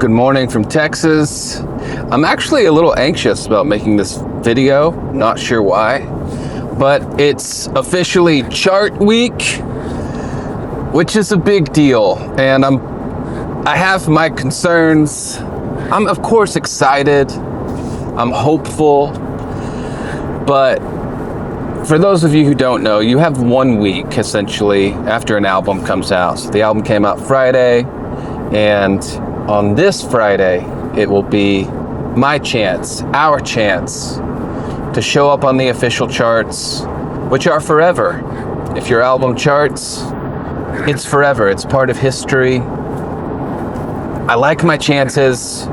Good morning from Texas. I'm actually a little anxious about making this video, not sure why, but it's officially chart week, which is a big deal, and I have my concerns. I'm of course excited, I'm hopeful, but for those of you who don't know, you have 1 week essentially after an album comes out. So the album came out Friday, and on this Friday, it will be my chance, our chance, to show up on the official charts, which are forever. If your album charts, it's forever. It's part of history. I like my chances,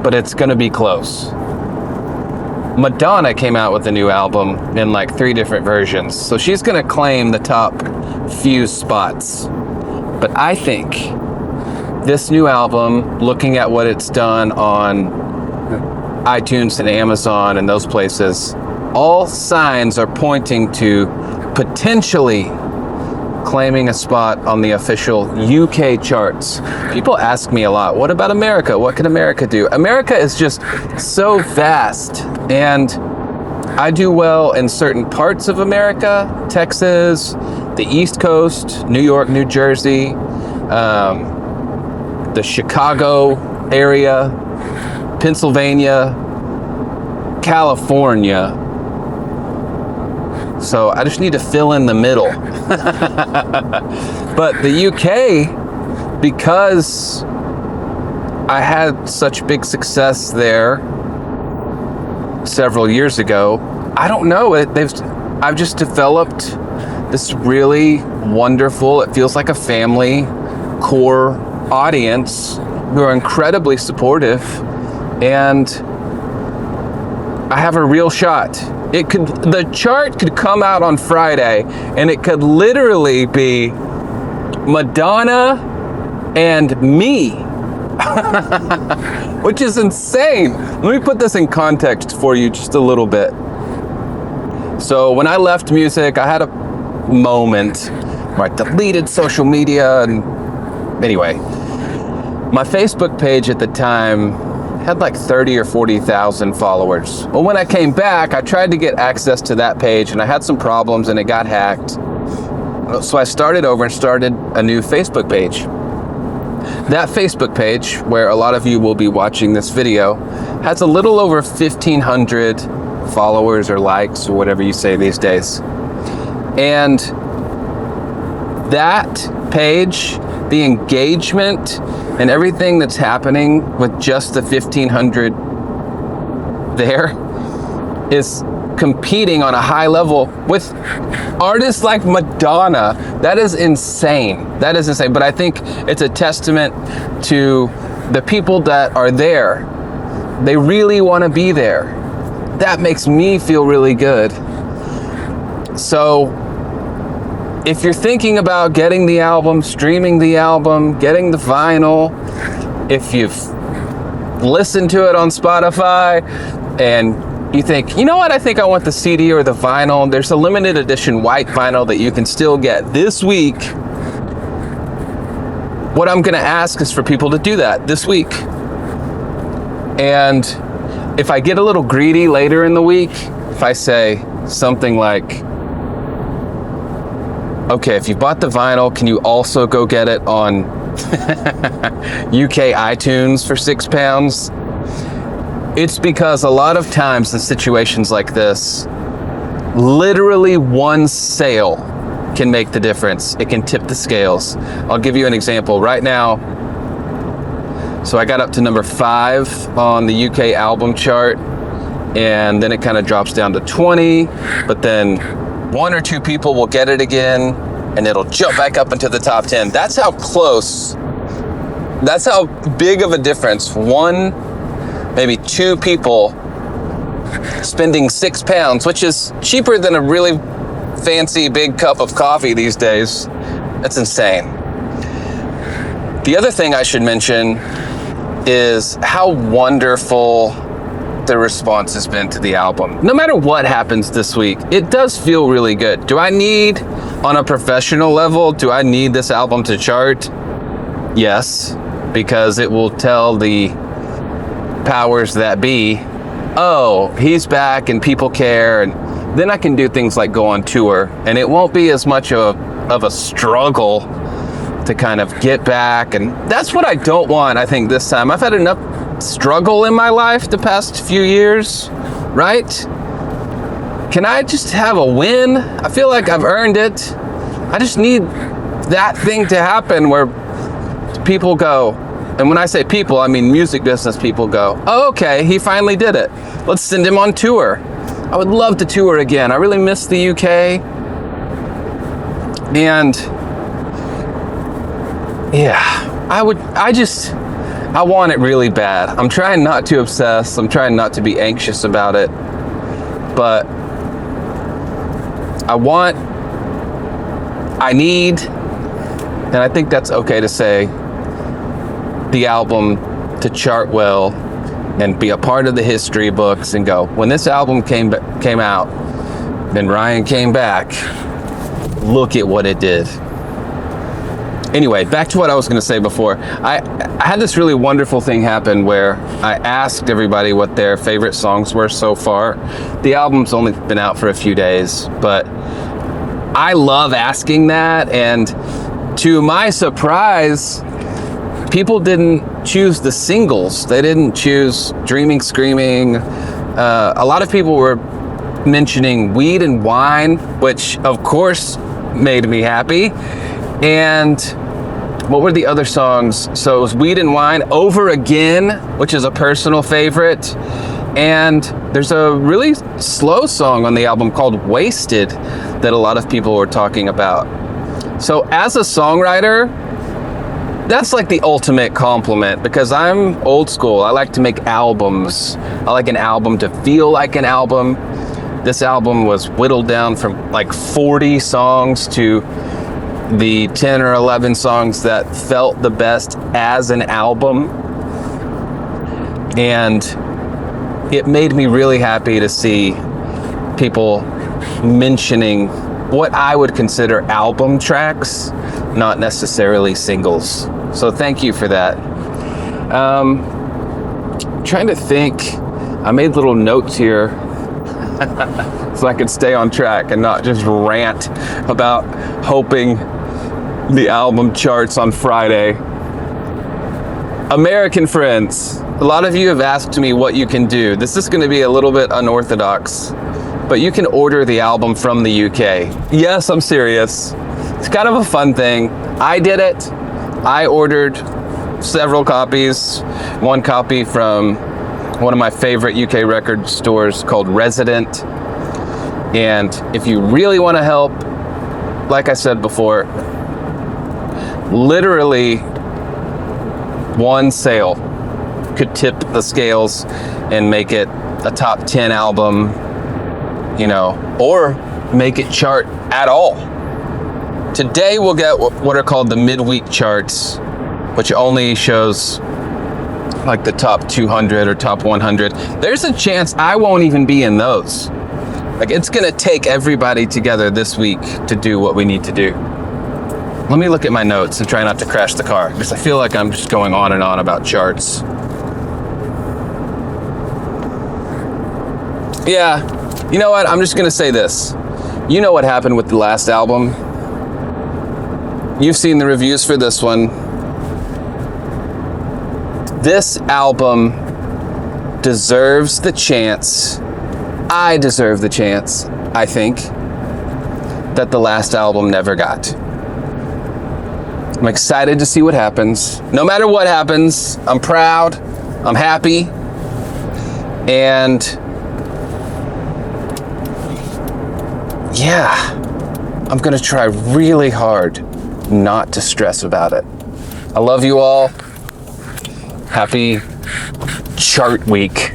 but it's gonna be close. Madonna came out with a new album in like 3 different versions, so she's gonna claim the top few spots. But I think this new album, looking at what it's done on iTunes and Amazon and those places, all signs are pointing to potentially claiming a spot on the official UK charts. People ask me a lot, what about America? What can America do? America is just so vast, and I do well in certain parts of America, Texas, the East Coast, New York, New Jersey, the Chicago area, Pennsylvania, California. So I just need to fill in the middle. But the UK, because I had such big success there several years ago, I don't know, I've just developed this really wonderful, it feels like a family core audience who are incredibly supportive, and I have a real shot. The chart could come out on Friday and it could literally be Madonna and me, which is insane. Let me put this in context for you just a little bit. So when I left music, I had a moment where I deleted social media, and anyway, my Facebook page at the time had like 30 or 40,000 followers. Well, when I came back, I tried to get access to that page and I had some problems and it got hacked. So I started over and started a new Facebook page. That Facebook page, where a lot of you will be watching this video, has a little over 1,500 followers or likes or whatever you say these days. And that page, the engagement and everything that's happening with just the 1,500 there is competing on a high level with artists like Madonna. That is insane. That is insane. But I think it's a testament to the people that are there. They really want to be there. That makes me feel really good. So if you're thinking about getting the album, streaming the album, getting the vinyl, if you've listened to it on Spotify and you think, you know what, I think I want the CD or the vinyl, there's a limited edition white vinyl that you can still get this week. What I'm gonna ask is for people to do that this week. And if I get a little greedy later in the week, if I say something like, okay, if you bought the vinyl, can you also go get it on UK iTunes for £6? It's because a lot of times in situations like this, literally one sale can make the difference. It can tip the scales. I'll give you an example right now. So I got up to number 5 on the UK album chart, and then it kind of drops down to 20, but then 1 or 2 people will get it again and it'll jump back up into the top 10. That's how close, that's how big of a difference 1, maybe 2 people spending £6, which is cheaper than a really fancy big cup of coffee these days. That's insane. The other thing I should mention is how wonderful the response has been to the album. No matter what happens this week, it does feel really good. Do I need, on a professional level, do I need this album to chart? Yes. because it will tell the powers that be, oh, he's back and people care, and then I can do things like go on tour, and it won't be as much of a struggle to kind of get back. And that's what I don't want, I think, this time. I've had enough struggle in my life the past few years, right? Can I just have a win? I feel like I've earned it. I just need that thing to happen where people go, and when I say people, I mean music business people go, oh, okay, he finally did it. Let's send him on tour. I would love to tour again. I really miss the UK. And yeah, I want it really bad. I'm trying not to obsess. I'm trying not to be anxious about it. But I need, and I think that's okay to say, the album to chart well and be a part of the history books and go, when this album came out, then Ryan came back, look at what it did. Anyway, back to what I was going to say before. I had this really wonderful thing happen where I asked everybody what their favorite songs were so far. The album's only been out for a few days, but I love asking that, and to my surprise, people didn't choose the singles. They didn't choose Dreaming Screaming. A lot of people were mentioning Weed and Wine, which of course made me happy. And what were the other songs? So it was Weed and Wine, Over Again, which is a personal favorite. And there's a really slow song on the album called Wasted that a lot of people were talking about. So as a songwriter, that's like the ultimate compliment, because I'm old school. I like to make albums. I like an album to feel like an album. This album was whittled down from like 40 songs to the 10 or 11 songs that felt the best as an album. And it made me really happy to see people mentioning what I would consider album tracks, not necessarily singles. So thank you for that. Trying to think, I made little notes here so I could stay on track and not just rant about hoping the album charts on Friday. American friends, a lot of you have asked me what you can do. This is going to be a little bit unorthodox, but you can order the album from the UK. Yes, I'm serious. It's kind of a fun thing. I did it. I ordered several copies. One copy from one of my favorite UK record stores called Resident. And if you really want to help, like I said before, literally one sale could tip the scales and make it a top 10 album, you know, or make it chart at all. Today we'll get what are called the midweek charts, which only shows like the top 200 or top 100. There's a chance I won't even be in those. Like, it's gonna take everybody together this week to do what we need to do. Let me look at my notes and try not to crash the car, because I feel like I'm just going on and on about charts. Yeah, you know what? I'm just gonna say this. You know what happened with the last album. You've seen the reviews for this one. This album deserves the chance. I deserve the chance, I think, that the last album never got. I'm excited to see what happens. No matter what happens, I'm proud, I'm happy, and yeah, I'm gonna try really hard not to stress about it. I love you all. Happy chart week.